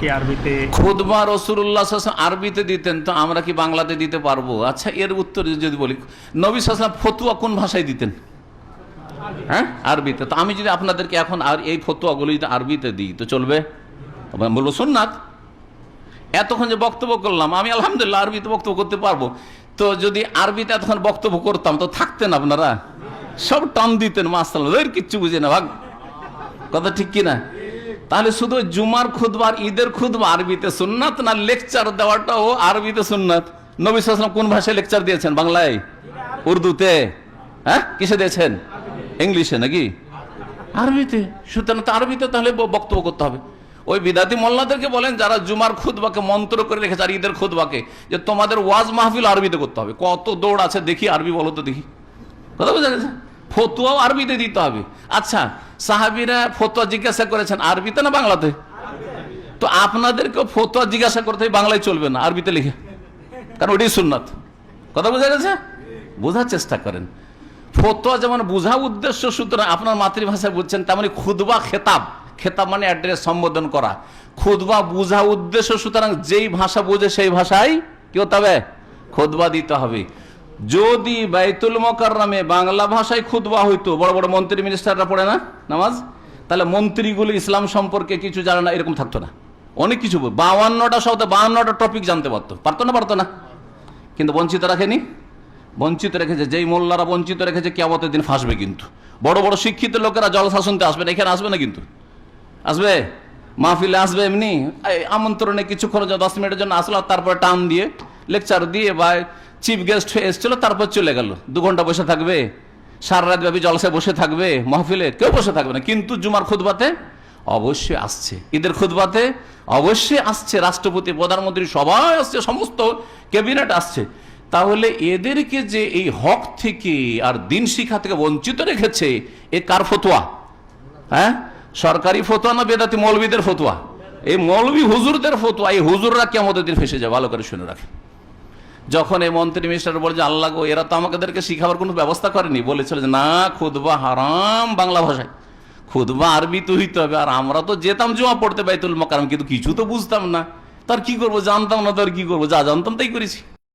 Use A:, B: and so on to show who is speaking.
A: কি আরবিতে
B: খুতবা রাসূলুল্লাহ সাল্লাল্লাহু আলাইহি ওয়াসাল্লাম আরবিতে দিতেন, তো আমরা কি বাংলাতে দিতে পারবো? আচ্ছা, এর উত্তর যদি বলি, নবী সাল্লাল্লাহু আলাইহি ওয়াসাল্লাম ফতোয়া কোন ভাষায় দিতেন? হ্যাঁ, আরবিতে। তো আমি যদি আপনাদেরকে এখন আর এই ফতোয়াগুলো যদি আরবিতে দিই তো চলবে? বলবো সুন্নাত। এতক্ষণ যে বক্তব্য করলাম আমি আলহামদুলিল্লাহ আরবিতে বক্তব্য করতে পারবো, তো যদি আরবিতে এতক্ষণ বক্তব্য করতাম তো থাকতেন আপনারা? সব টান দিতেন, মাশাআল্লাহ, কিচ্ছু বুঝে না ভাগ। কথা ঠিক কিনা? তাহলে শুধু জুমার খুতবা আর ঈদের খুতবা আরবিতে সুন্নাত, না লেকচার দেওয়াটাও আরবিতে সুন্নাত? নবী সাল্লাল্লাহু আলাইহি ওয়াসাল্লাম কোন ভাষায় লেকচার দিয়েছেন? বাংলায়? উর্দুতে? হ্যাঁ, কিসে দিয়েছেন? ইংলিশে নাকি আরবিতে? সুতরাং তো আরবিতে তাহলে বক্তব্য করতে হবে। ওই বিদাতি মোল্লাদেরকে বলেন যারা জুমার খুতবাকে মন্ত্র করে রেখেছে আর ঈদের খুতবাকে, যে তোমাদের ওয়াজ মাহফিল আরবিতে করতে হবে। কত দৌড় আছে দেখি, আরবি বলো তো দেখি। কথা বোঝা গেছে? ফতোয়াও আরবিতে দিতে হবে। আচ্ছা, সাহাবীরা ফতোয়া জিজ্ঞাসা করেছেন আরবিতে না বাংলাতে? তো আপনাদেরকেও ফতোয়া জিজ্ঞাসা করতে হবে, বাংলায় চলবে না, আরবিতে লিখে, কারণ ওটাই সুন্নাত। কথা বোঝা গেছে? বোঝার চেষ্টা করেন। ফতোয়া যেমন বুঝা উদ্দেশ্য, সুতরাং আপনার মাতৃভাষায় বুঝছেন, তেমনি খুতবা খেতাব, খেতাব মানে অ্যাড্রেস, সম্বোধন করা। খুতবা বুঝা উদ্দেশ্য, সুতরাং যেই ভাষা বুঝে সেই ভাষায় কি হতে হবে? খুতবা দিতে হবে। যদি বাইতুল মোকাররমে বাংলা ভাষায় খুতবা হইতো, বড় বড় মন্ত্রী মিনিস্টাররা পড়ে না নামাজ, তাহলে মন্ত্রীগুলো ইসলাম সম্পর্কে কিছু জানে না এরকম থাকতো না। অনেক কিছু 52টা শব্দ 52টা টপিক জানতে পারতো, পারতো না? কিন্তু বঞ্চিত রাখেনি, বঞ্চিত রেখেছে। যেই মোল্লারা বঞ্চিত রেখেছে, কিয়ামতের দিন ফাঁসবে। কিন্তু বড় বড় শিক্ষিত লোকেরা জলসা শুনতে আসবে না, এখানে আসবে না, কিন্তু আসবে মাহফিলে, আসবে এমনি আমন্ত্রণে কিছুক্ষণ 10 মিনিটের জন্য আসলো, তারপরে টান দিয়ে লেকচার দিয়ে বা চিফ গেস্ট হয়ে এসেছিল, তারপর চলে গেল। 2 ঘন্টা বসে থাকবে, সারা রাত ব্যাপী জলসায় বসে থাকবে, মাহফিলে কেউ বসে থাকবে না। কিন্তু জুমার খুতবাতে অবশ্যই আসছে, ঈদের খুতবাতে অবশ্যই আসছে, রাষ্ট্রপতি প্রধানমন্ত্রী সবাই আসছে, সমস্ত ক্যাবিনেট আসছে। তাহলে এদেরকে যে এই হক থেকে আর দিন শিক্ষা থেকে বঞ্চিত রেখেছে, এ কার ফতোয়া? হ্যাঁ, সরকারি ফতোয়া না বেদাতি মৌলবীদের ফতোয়া? এই মৌলবী হুজুরদের ফতোয়া। এই হুজুররা কিয়ামতের দিন ফেসে যায়, ভালো করে শুনে রাখে। যখন এই মন্ত্রী মিনিস্টার বলে যে আল্লাহ গো, এরা তো আমাদেরকে শিখাবার কোনো ব্যবস্থা করেনি, বলেছিল যে না, খুতবা হারাম বাংলা ভাষায়, খুতবা আরবিতে হইতে হবে। আর আমরা তো যেতাম জুমা পড়তে বাইতুল মোকাররম, কিন্তু কিছু তো বুঝতাম না, তার কি করবো, জানতাম না, তার কি করবো, যা জানতাম তাই করেছি।